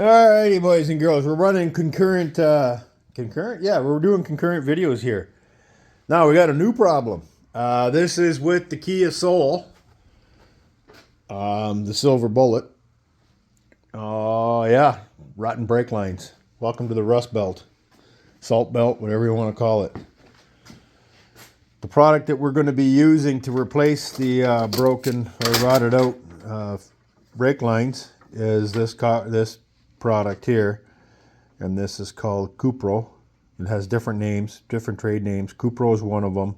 Alrighty, boys and girls, we're running concurrent, Yeah, we're doing concurrent videos here. Now we got a new problem. This is with the Kia Soul, the Silver Bullet. Oh yeah, rotten brake lines. Welcome to the Rust Belt, Salt Belt, whatever you want to call it. The product that we're going to be using to replace the broken or rotted out brake lines is this product here, and this is called Cupro. It has different names, different trade names. Cupro is one of them.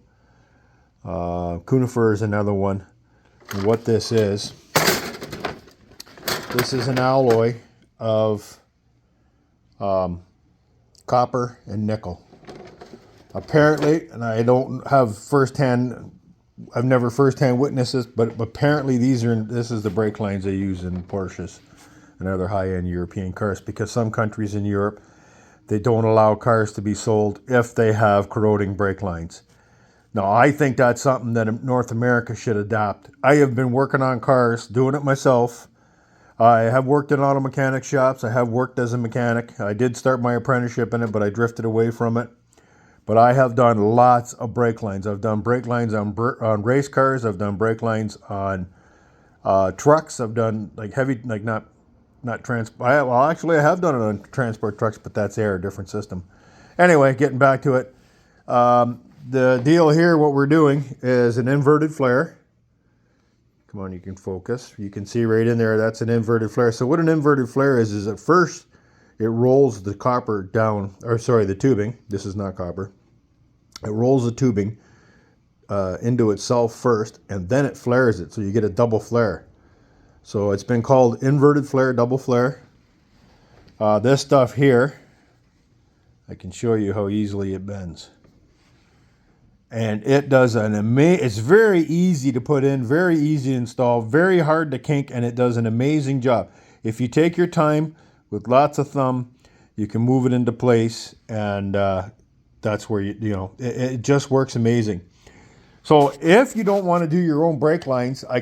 Conifer is another one. And what this is an alloy of copper and nickel. Apparently, and I don't have I've never firsthand witnessed this, but apparently this is the brake lines they use in Porsches and other high-end European cars, because some countries in Europe, they don't allow cars to be sold if they have corroding brake lines. Now, I think that's something that North America should adopt. I have been working on cars, doing it myself. I have worked in auto mechanic shops. I have worked as a mechanic. I did start my apprenticeship in it, but I drifted away from it. But I have done lots of brake lines. I've done brake lines on race cars. I've done brake lines on trucks. I've done like heavy, like not well, actually, I have done it on transport trucks, but that's a different system. Anyway, getting back to it. The deal here, what we're doing is an inverted flare. Come on, you can focus. You can see right in there, that's an inverted flare. So what an inverted flare is at first, it rolls the copper down, or sorry, the tubing. This is not copper. It rolls the tubing into itself first, and then it flares it. So you get a double flare. So it's been called inverted flare, double flare. This stuff here, I can show you how easily it bends. And it does it's very easy to put in, very easy to install, very hard to kink, and it does an amazing job. If you take your time with lots of thumb, you can move it into place, and that's where it just works amazing. So if you don't want to do your own brake lines, I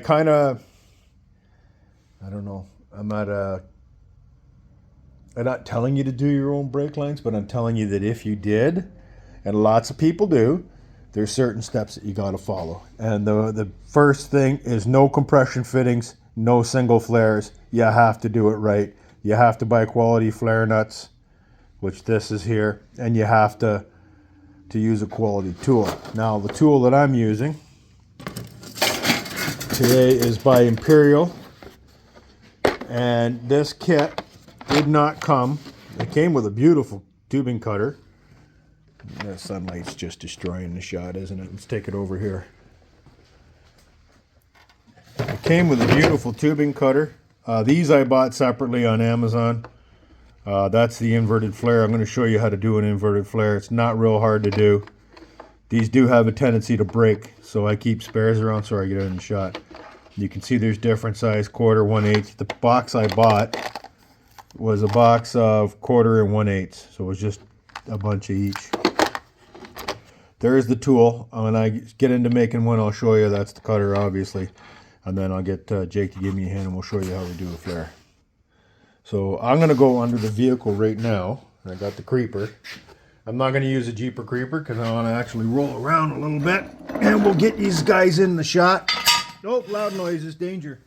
don't know. I'm not telling you to do your own brake lines, but I'm telling you that if you did, and lots of people do, there's certain steps that you got to follow. And the first thing is no compression fittings, no single flares. You have to do it right. You have to buy quality flare nuts, which this is here, and you have to use a quality tool. Now, the tool that I'm using today is by Imperial. And this kit did not come. It came with a beautiful tubing cutter. The sunlight's just destroying the shot, isn't it? Let's take it over here. It came with a beautiful tubing cutter. These I bought separately on Amazon. That's the inverted flare. I'm going to show you how to do an inverted flare. It's not real hard to do. These do have a tendency to break, so I keep spares around. Sorry, get it in the shot. You can see there's different size, quarter, 1/8. The box I bought was a box of quarter and 1/8, so it was just a bunch of each. There's the tool. When I get into making one, I'll show you. That's the cutter, obviously. And then I'll get Jake to give me a hand, and we'll show you how to do a flare. So I'm going to go under the vehicle right now. I got the creeper. I'm not going to use a Jeeper creeper because I want to actually roll around a little bit. And we'll get these guys in the shot. Nope, loud noises, danger.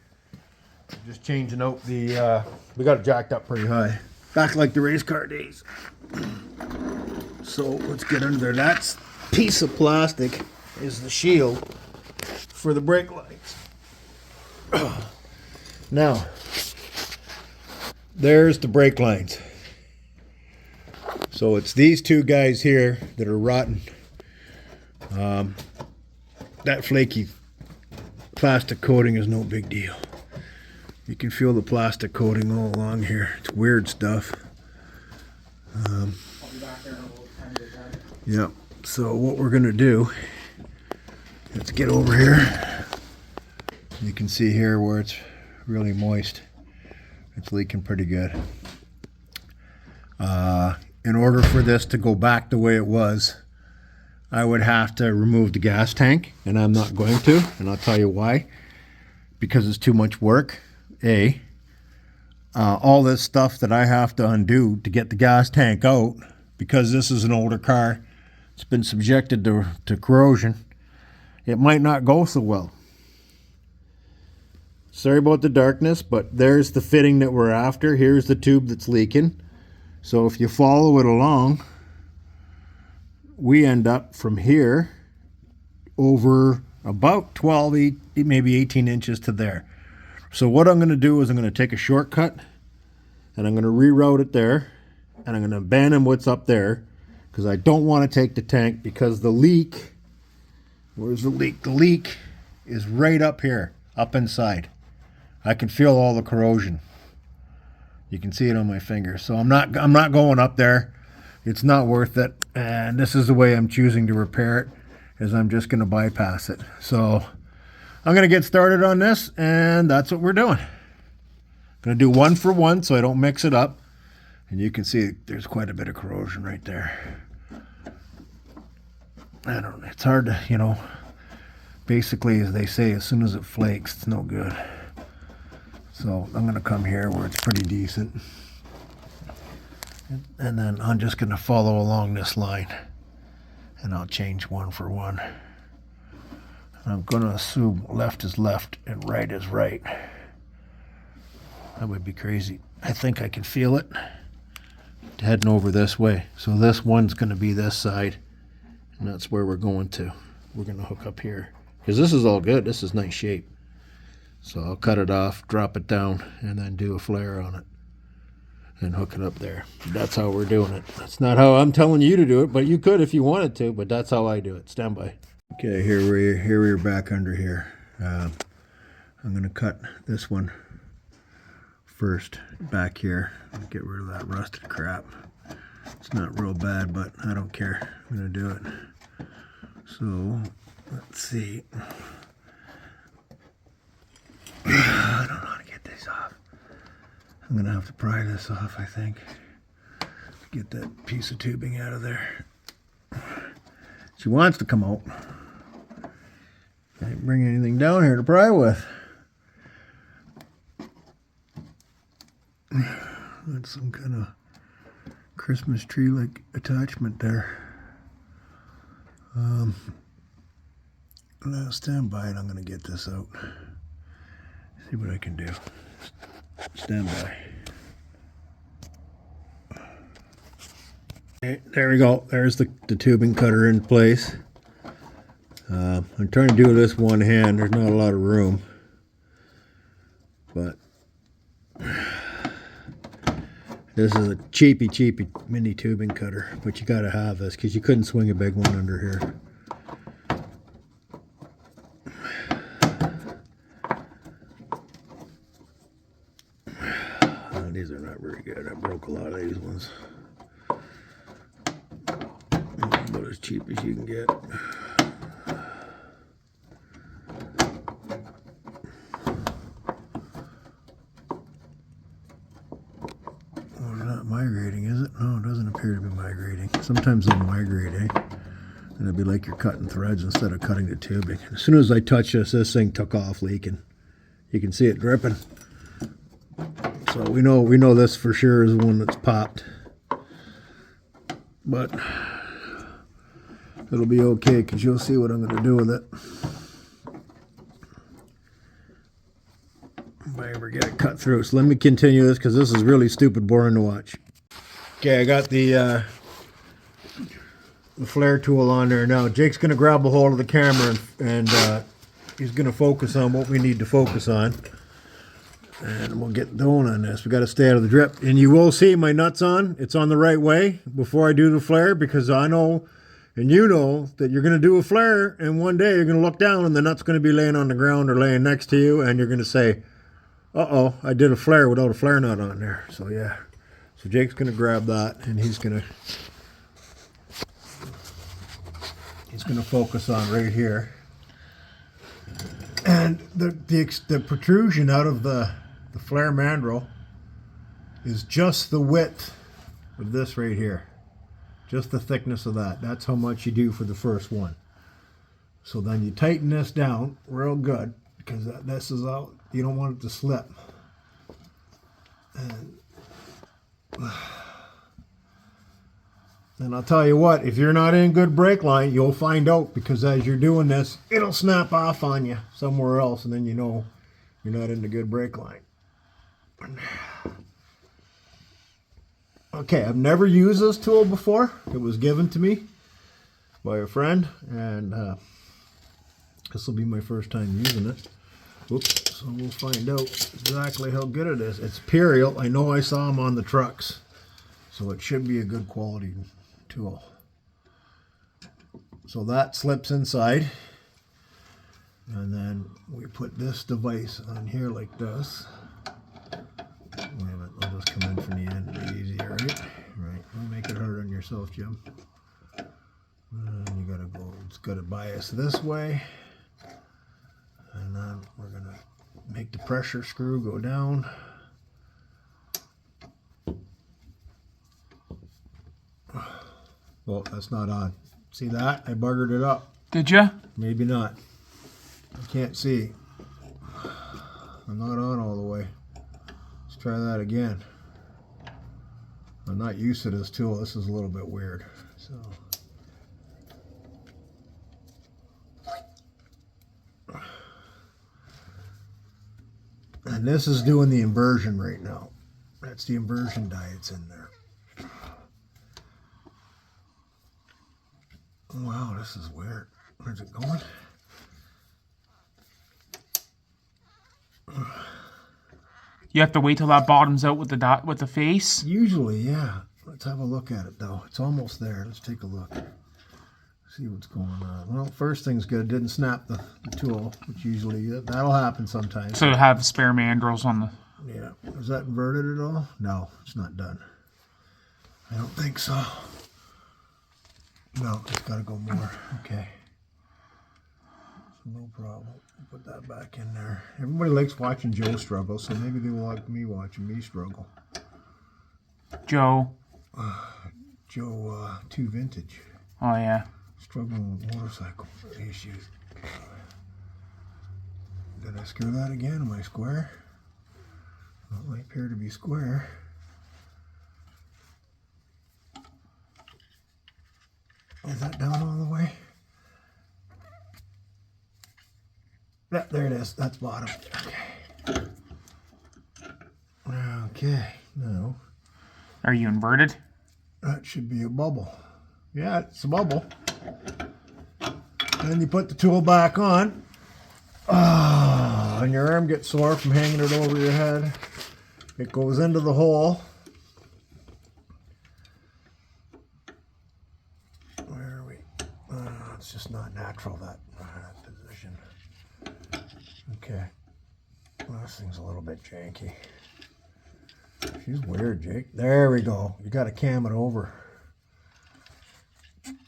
Just changing out the, we got it jacked up pretty high. Back like the race car days. So let's get under there. That piece of plastic is the shield for the brake lights. Now, there's the brake lines. So it's these two guys here that are rotten. That flaky plastic coating is no big deal. You can feel the plastic coating all along here. It's weird stuff. Yeah, so what we're going to do, let's get over here. You can see here where it's really moist. It's leaking pretty good. In order for this to go back the way it was, I would have to remove the gas tank, and I'm not going to, and I'll tell you why. Because it's too much work. A, all this stuff that I have to undo to get the gas tank out, because this is an older car, it's been subjected to corrosion, it might not go so well. Sorry about the darkness, but there's the fitting that we're after. Here's the tube that's leaking. So if you follow it along, we end up from here over about 12, maybe 18 inches to there. So what I'm going to do is I'm going to take a shortcut and I'm going to reroute it there, and I'm going to abandon what's up there because I don't want to take the tank, because the leak, where's the leak? The leak is right up here, up inside. I can feel all the corrosion. You can see it on my finger. So I'm not going up there. It's not worth it. And this is the way I'm choosing to repair it, is I'm just going to bypass it. So I'm going to get started on this, and that's what we're doing. I'm going to do one for one so I don't mix it up. And you can see there's quite a bit of corrosion right there. I don't know. It's hard to, you know, basically, as they say, as soon as it flakes, it's no good. So I'm going to come here where it's pretty decent. And then I'm just going to follow along this line. And I'll change one for one. And I'm going to assume left is left and right is right. That would be crazy. I think I can feel it heading over this way. So this one's going to be this side. And that's where we're going to. We're going to hook up here. Because this is all good. This is nice shape. So I'll cut it off, drop it down, and then do a flare on it and hook it up there. That's how we're doing it. That's not how I'm telling you to do it, but you could if you wanted to, but that's how I do it. Stand by. Okay, here we're back under here. I'm going to cut this one first back here and get rid of that rusted crap. It's not real bad, but I don't care. I'm going to do it. So let's see. I don't know how to get this off. I'm going to have to pry this off, I think. Get that piece of tubing out of there. She wants to come out. I didn't bring anything down here to pry with. That's some kind of Christmas tree-like attachment there. Now stand by and I'm going to get this out. See what I can do. Stand by. Okay, there we go. There's the tubing cutter in place. I'm trying to do this one hand. There's not a lot of room. But this is a cheapy mini tubing cutter. But you got to have this because you couldn't swing a big one under here. These are not very good. I broke a lot of these ones. About as cheap as you can get. Oh, it's not migrating, is it? No, it doesn't appear to be migrating. Sometimes they'll migrate, eh? And it'll be like you're cutting threads instead of cutting the tubing. As soon as I touch this thing took off leaking. You can see it dripping. So we know this for sure is the one that's popped. But it'll be okay because you'll see what I'm going to do with it. If I ever get it cut through. So let me continue this because this is really stupid boring to watch. Okay, I got the flare tool on there now. Jake's going to grab a hold of the camera and he's going to focus on what we need to focus on. And we'll get going on this. We got to stay out of the drip. And you will see my nuts on. It's on the right way before I do the flare, because I know, and you know, that you're going to do a flare, and one day you're going to look down and the nut's going to be laying on the ground or laying next to you, and you're going to say, uh-oh, I did a flare without a flare nut on there. So yeah. So Jake's going to grab that, and he's going to focus on right here. And the protrusion out of the flare mandrel is just the width of this right here. Just the thickness of that. That's how much you do for the first one. So then you tighten this down real good, because this is out. You don't want it to slip. And I'll tell you what, if you're not in good brake line, you'll find out, because as you're doing this, it'll snap off on you somewhere else, and then you know you're not in the good brake line. Okay, I've never used this tool before. It was given to me by a friend, and this will be my first time using it. Oops, so we'll find out exactly how good it is. It's Imperial. I know I saw them on the trucks, so it should be a good quality tool. So that slips inside, and then we put this device on here like this. Wait a minute, I'll just come in from the end. It'll be easier, right? Right. Don't make it hard on yourself, Jim. And you gotta go. It's got to bias this way, and then we're gonna make the pressure screw go down. Well, that's not on. See that? I buggered it up. Did you? Maybe not. I can't see. I'm not on all the way. Let's try that again. I'm not used to this tool. This is a little bit weird. So. And this is doing the inversion right now. That's the inversion die it's in there. Wow, this is weird. Where's it going? You have to wait till that bottoms out with the dot with the face. Usually, yeah. Let's have a look at it though. It's almost there. Let's take a look. See what's going on. Well, first thing's good. It didn't snap the tool, which usually that'll happen sometimes. So to have spare mandrels on the. Yeah. Is that inverted at all? No, it's not done. I don't think so. No, it's got to go more. Okay. So no problem. Put that back in there. Everybody likes watching Joe struggle, so maybe they will like me watching me struggle. Joe. Joe 2 Vintage. Oh, yeah. Struggling with motorcycle issues. Did I screw that again? Am I square? Well, I appear to be square. Is that down all the way? Yeah, there it is. That's bottom. Okay. Okay. Now. Are you inverted? That should be a bubble. Yeah, it's a bubble. Then you put the tool back on. Oh, and your arm gets sore from hanging it over your head. It goes into the hole. Where are we? It's just not natural, that position. Okay. Well, this thing's a little bit janky. She's weird, Jake. There we go. You got to cam it over.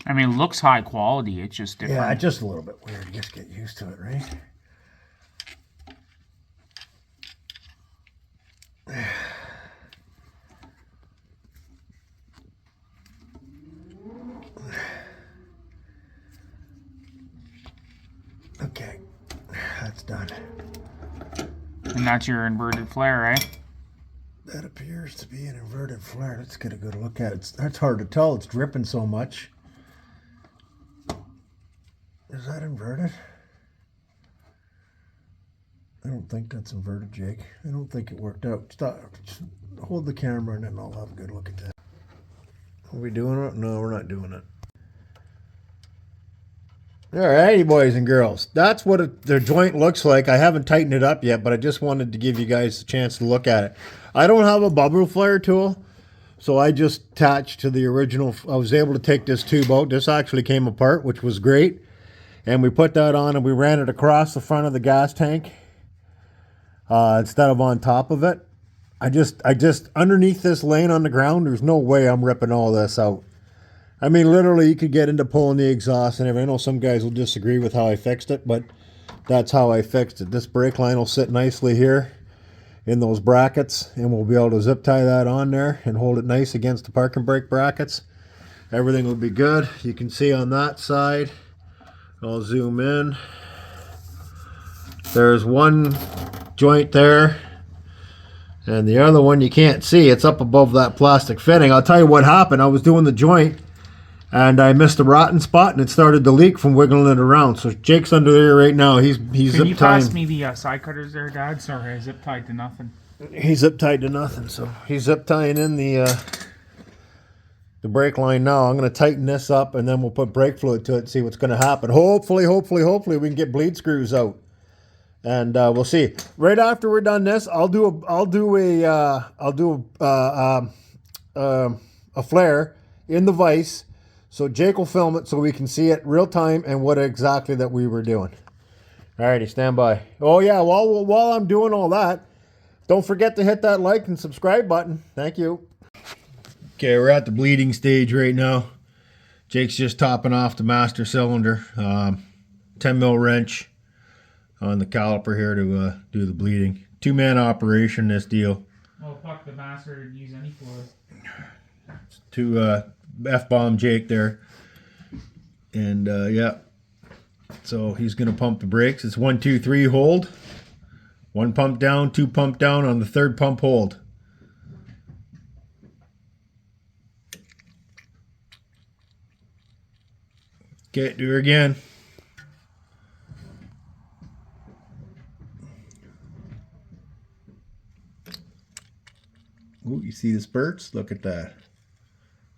I mean, it looks high quality. It's just different. Yeah, just a little bit weird. You just get used to it, right? Okay, that's done. And that's your inverted flare, right? That appears to be an inverted flare. Let's get a good look at it. That's hard to tell. It's dripping so much. Is that inverted? I don't think that's inverted, Jake. I don't think it worked out. Stop. Just hold the camera and then I'll have a good look at that. Are we doing it? No, we're not doing it. Alrighty, boys and girls. That's what the joint looks like. I haven't tightened it up yet, but I just wanted to give you guys a chance to look at it. I don't have a bubble flare tool, so I just attached to the original. I was able to take this tube out. This actually came apart, which was great. And we put that on and we ran it across the front of the gas tank instead of on top of it. I just underneath this laying on the ground, there's no way I'm ripping all this out. I mean, literally, you could get into pulling the exhaust and everything. I know some guys will disagree with how I fixed it, but that's how I fixed it. This brake line will sit nicely here in those brackets, and we'll be able to zip tie that on there and hold it nice against the parking brake brackets. Everything will be good. You can see on that side, I'll zoom in. There's one joint there. And the other one you can't see. It's up above that plastic fitting. I'll tell you what happened. I was doing the joint and I missed a rotten spot and it started to leak from wiggling it around. So Jake's under there right now. He's Can you zip pass tying. me the side cutters there, Dad? Sorry, I zip tied to nothing. He's zip tied to nothing. So he's zip tying in the brake line now. I'm going to tighten this up and then we'll put brake fluid to it and see what's going to happen. Hopefully we can get bleed screws out. And we'll see. Right after we're done this, I'll do a flare in the vise, so Jake will film it so we can see it real time and what exactly that we were doing. Alrighty, stand by. Oh yeah, while I'm doing all that, don't forget to hit that like and subscribe button. Thank you. Okay, we're at the bleeding stage right now. Jake's just topping off the master cylinder. 10 mil wrench on the caliper here to do the bleeding. 2-man operation, this deal. Oh, fuck the master didn't use any fluid. To F-bomb Jake there. And yeah. So he's going to pump the brakes. It's 1, 2, 3, hold. 1 pump down, 2 pump down. On the 3rd pump, hold. Okay, do her again. Ooh, you see the spurts? Look at that.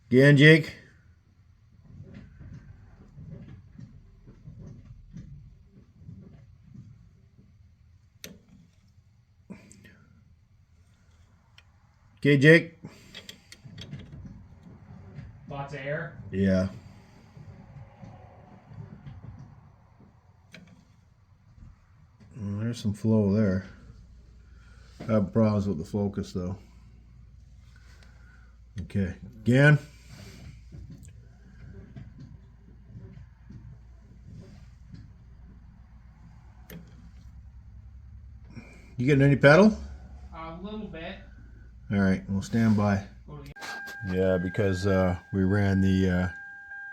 Again, Jake. Okay, Jake. Lots of air. Yeah. Well, there's some flow there. I have problems with the focus though. Okay, again. You getting any pedal? A little bit. All right, we'll stand by. Yeah, because we ran the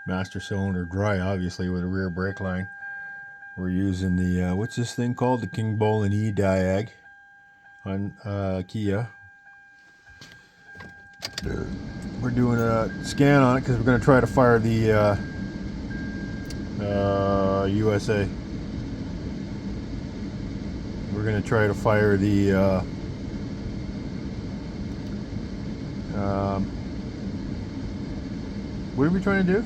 master cylinder dry, obviously, with a rear brake line. We're using the, what's this thing called? The King Bolin E Diag on Kia. We're doing a scan on it because we're going to try to fire the USA. We're going to try to fire the what are we trying to do?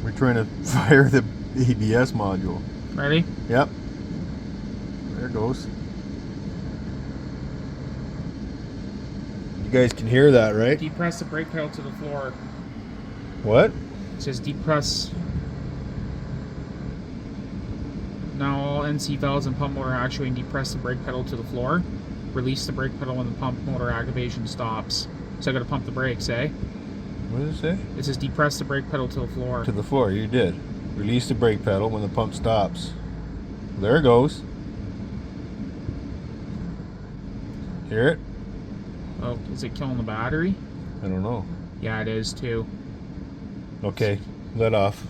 We're trying to fire the ABS module. Ready? Yep. There it goes. You guys can hear that, right? Depress the brake pedal to the floor. What? It says depress. Now all NC valves and pump motor actuating depress the brake pedal to the floor. Release the brake pedal when the pump motor activation stops. So I gotta pump the brakes, eh? What does it say? It says depress the brake pedal to the floor. To the floor, you did. Release the brake pedal when the pump stops. There it goes. Hear it? Oh, is it killing the battery? I don't know. Yeah, it is too. Okay, let off.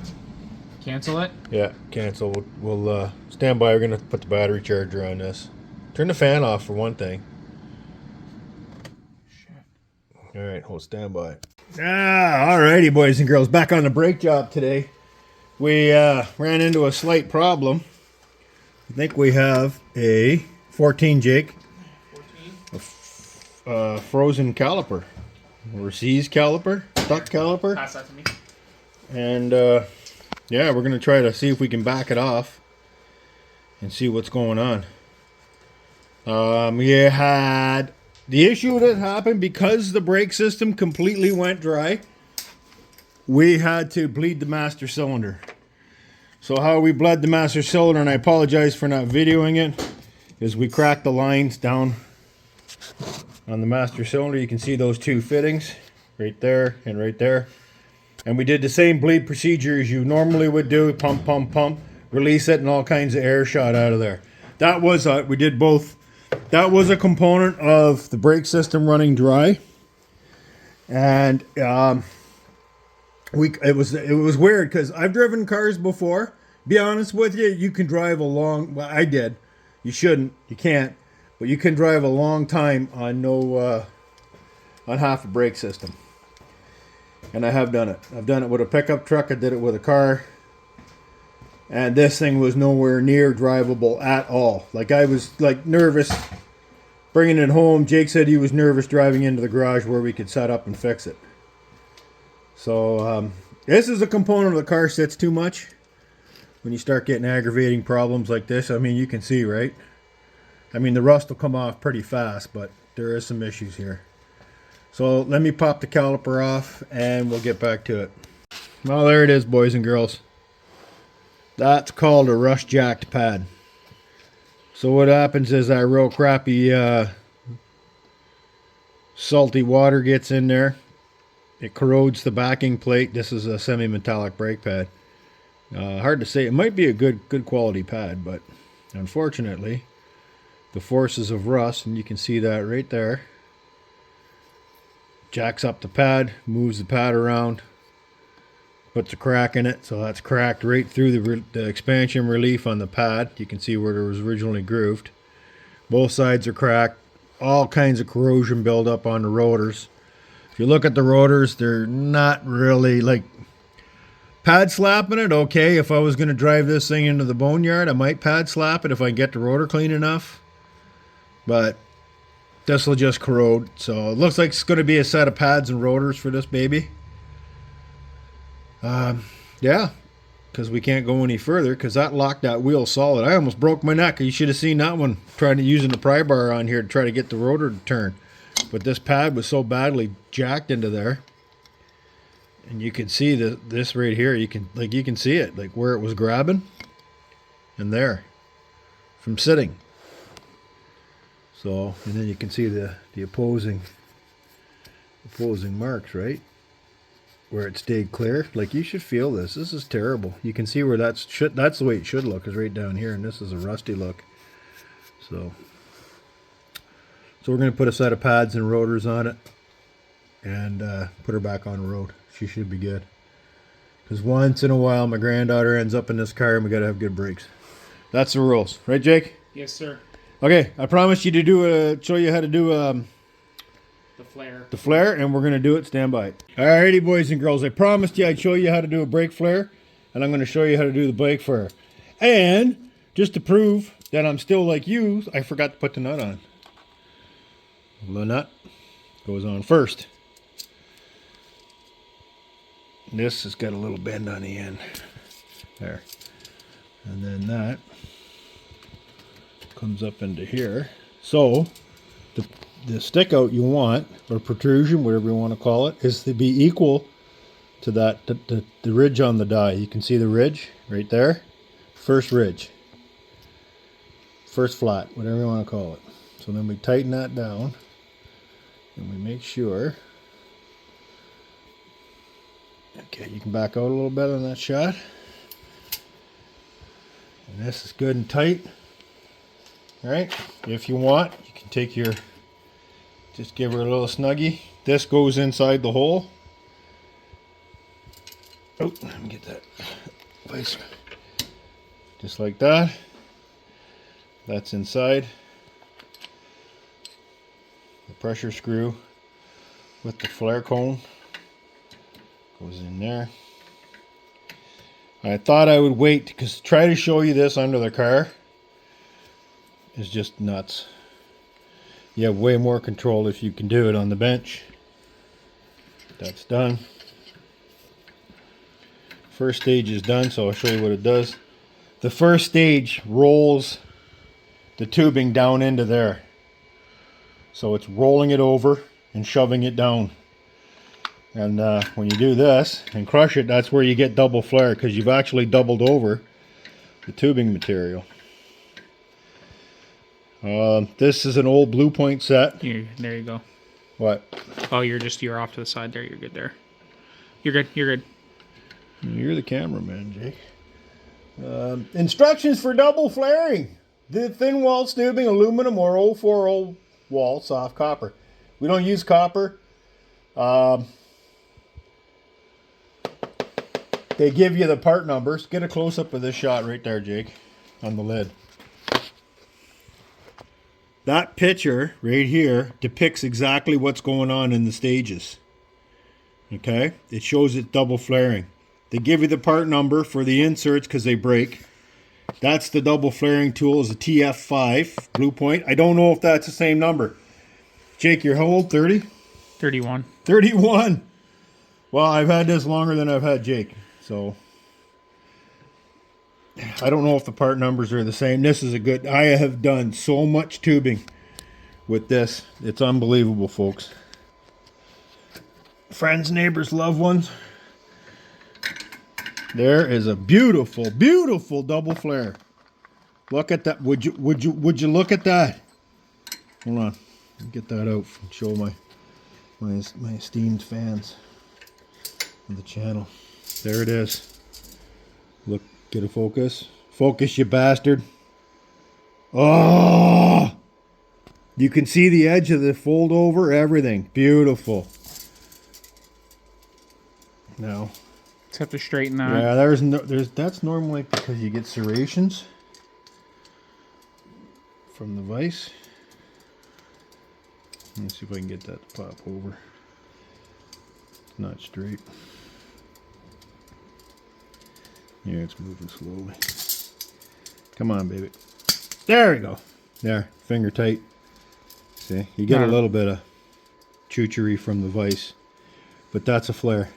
Cancel it? Yeah, cancel. We'll stand by. We're going to put the battery charger on this. Turn the fan off for one thing. Shit. All right, we'll stand by. Alrighty, boys and girls. Back on the brake job today. We ran into a slight problem. I think we have a 14, Jake. 14? Frozen caliper. Or seized caliper. Stuck caliper. Pass that to me. And yeah, we're going to try to see if we can back it off and see what's going on. We had the issue that happened because the brake system completely went dry. We had to bleed the master cylinder. So how we bled the master cylinder, and I apologize for not videoing it, is we cracked the lines down on the master cylinder. You can see those two fittings right there and right there. And we did the same bleed procedure as you normally would do. Pump, pump, pump. Release it and all kinds of air shot out of there. That was, we did both. That was a component of the brake system running dry. And it was weird because I've driven cars before. Be honest with you, you can drive a long, well, I did. You shouldn't. You can't. But you can drive a long time on on half a brake system. And I have done it. I've done it with a pickup truck. I did it with a car. And this thing was nowhere near drivable at all. Like, I was like nervous bringing it home. Jake said he was nervous driving into the garage where we could set up and fix it. So this is a component of the car sits too much. When you start getting aggravating problems like this, I mean, you can see, right? I mean, the rust will come off pretty fast, but there is some issues here. So let me pop the caliper off and we'll get back to it. Well, there it is, boys and girls. That's called a rust jacked pad. So what happens is that real crappy salty water gets in there. It corrodes the backing plate. This is a semi-metallic brake pad. Hard to say. It might be a good quality pad, but unfortunately, the forces of rust, and you can see that right there, jacks up the pad, moves the pad around, puts a crack in it, so that's cracked right through the expansion relief on the pad. You can see where it was originally grooved. Both sides are cracked. All kinds of corrosion buildup on the rotors. If you look at the rotors, they're not really like pad slapping it. Okay, if I was going to drive this thing into the boneyard, I might pad slap it if I get the rotor clean enough. But this will just corrode. So it looks like it's going to be a set of pads and rotors for this baby. Yeah, because we can't go any further because that locked that wheel solid. I almost broke my neck. You should have seen that one trying to using the pry bar on here to try to get the rotor to turn. But this pad was so badly jacked into there. And you can see this right here. You can see it, like where it was grabbing, and there, from sitting. So, and then you can see the opposing marks, right, where it stayed clear. Like, you should feel this. This is terrible. You can see where that's the way it should look, is right down here, and this is a rusty look. So we're going to put a set of pads and rotors on it, and put her back on the road. She should be good. Because once in a while, my granddaughter ends up in this car, and we got to have good brakes. That's the rules, right, Jake? Yes, sir. Okay, I promised you to show you how to do The flare, and we're going to do it. Stand by. Alrighty, boys and girls. I promised you I'd show you how to do a brake flare, and I'm going to show you how to do the brake flare. And just to prove that I'm still like you, I forgot to put the nut on. The nut goes on first. This has got a little bend on the end. There. And then that comes up into here. So the stick out you want, or protrusion, whatever you want to call it, is to be equal to that the ridge on the die. You can see the ridge right there. First ridge. First flat, whatever you want to call it. So then we tighten that down, and we make sure. Okay, you can back out a little bit on that shot. And this is good and tight. Alright, if you want, you can take your, just give her a little snuggie. This goes inside the hole. Oh, let me get that place. Just like that. That's inside. The pressure screw with the flare cone goes in there. I thought I would wait, because try to show you this under the car is just nuts. You have way more control if you can do it on the bench. That's done. First stage is done, so I'll show you what it does. The first stage rolls the tubing down into there. So it's rolling it over and shoving it down. And when you do this and crush it, that's where you get double flare, because you've actually doubled over the tubing material. This is an old Blue Point set. Here, there you go. What? Oh, you're off to the side there. You're good there. You're good. You're good. You're the cameraman, Jake. Instructions for double flaring. The thin wall tubing, aluminum or 040 wall, soft copper. We don't use copper. They give you the part numbers. Get a close-up of this shot right there, Jake, on the lid. That picture right here depicts exactly what's going on in the stages. Okay? It shows it double flaring. They give you the part number for the inserts because they break. That's the double flaring tool, is a TF5 Blue Point. I don't know if that's the same number. Jake, you're how old? 30? 31. 31. Well, I've had this longer than I've had Jake. So I don't know if the part numbers are the same. This is a good... I have done so much tubing with this. It's unbelievable, folks. Friends, neighbors, loved ones. There is a beautiful, beautiful double flare. Look at that. Would you look at that? Hold on. Get that out and show my esteemed fans of the channel. There it is. Look, get a focus. Focus, you bastard. Oh! You can see the edge of the fold over, everything. Beautiful. Now, Just have to straighten that. yeah, that's normally because you get serrations from the vise. Let me see if I can get that to pop over. It's not straight. Yeah, it's moving slowly. Come on, baby. There we go. There, finger tight. See, you get a little bit of choochery from the vise, but that's a flare.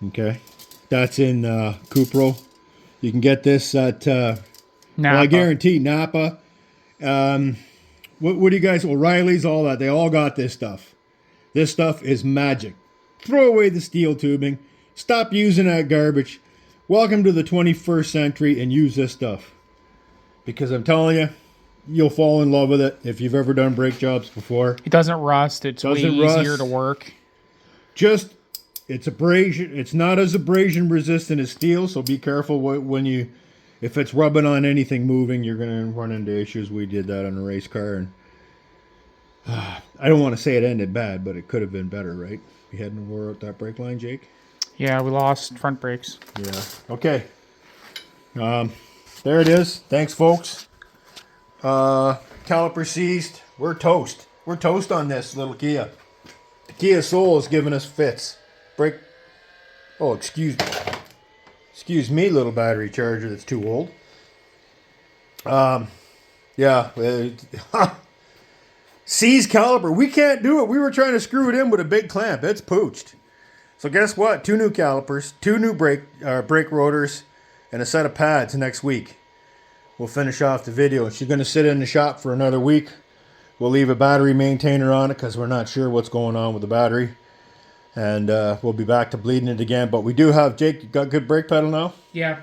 Okay, that's in Cupro. You can get this at, well, I guarantee Napa. What do you guys, O'Reilly's, all that, they all got this stuff. This stuff is magic. Throw away the steel tubing. Stop using that garbage. Welcome to the 21st century and use this stuff. Because I'm telling you, you'll fall in love with it if you've ever done brake jobs before. It doesn't rust. It's way easier to work. Just, it's abrasion. It's not as abrasion resistant as steel, so be careful when you, if it's rubbing on anything moving, you're going to run into issues. We did that on a race car, and I don't want to say it ended bad, but it could have been better, right? We hadn't wore out that brake line, Jake? Yeah, we lost front brakes. Yeah. Okay. There it is. Thanks, folks. Caliper seized. We're toast. We're toast on this little Kia. The Kia Soul is giving us fits. Brake. Oh, excuse me. Excuse me, little battery charger that's too old. Yeah. Seized caliper. We can't do it. We were trying to screw it in with a big clamp. It's pooched. So guess what? 2 new calipers, 2 new brake rotors, and a set of pads next week. We'll finish off the video. She's going to sit in the shop for another week. We'll leave a battery maintainer on it because we're not sure what's going on with the battery. And we'll be back to bleeding it again. But we do have, Jake, you got good brake pedal now? Yeah.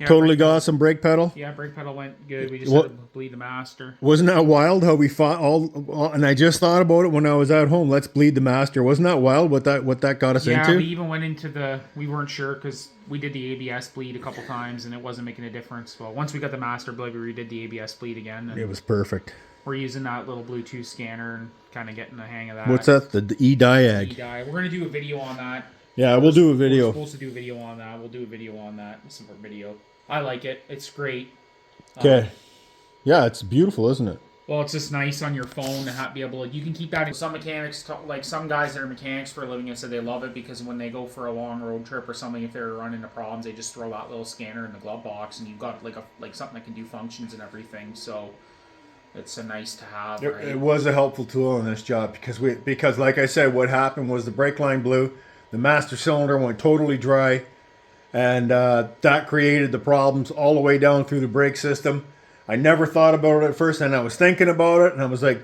Totally got awesome brake pedal? Yeah, brake pedal went good. We just had to bleed the master. Wasn't that wild how we fought all, and I just thought about it when I was at home. Let's bleed the master. Wasn't that wild what that got us into? Yeah, we even went into we weren't sure because we did the ABS bleed a couple times and it wasn't making a difference. Well, once we got the master bleed, we redid the ABS bleed again. And it was perfect. We're using that little Bluetooth scanner and kind of getting the hang of that. What's that? The E-Diag. E-Diag. We're going to do a video on that. Yeah, we'll do a video. We're supposed to do a video on that. We'll do a video on that. Some more video. I like it. It's great. Okay. Yeah, it's beautiful, isn't it? Well, it's just nice on your phone to be able to... You can keep that in... Some mechanics, like some guys that are mechanics for a living, have said they love it because when they go for a long road trip or something, if they're running into problems, they just throw that little scanner in the glove box and you've got like something that can do functions and everything. So it's a nice to have. Right? It was a helpful tool in this job because like I said, what happened was the brake line blew, the master cylinder went totally dry, and that created the problems all the way down through the brake system. I never thought about it at first, and I was thinking about it, and I was like,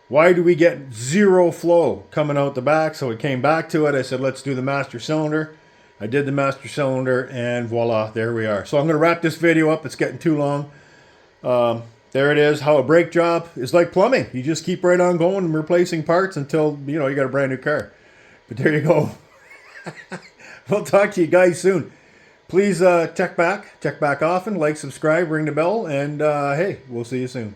why do we get zero flow coming out the back? So I came back to it. I said, let's do the master cylinder. I did the master cylinder, and voila, there we are. So I'm going to wrap this video up. It's getting too long. There it is, how a brake job is like plumbing. You just keep right on going and replacing parts until, you got a brand new car. But there you go. We'll talk to you guys soon. Please check back often, like, subscribe, ring the bell, and hey, we'll see you soon.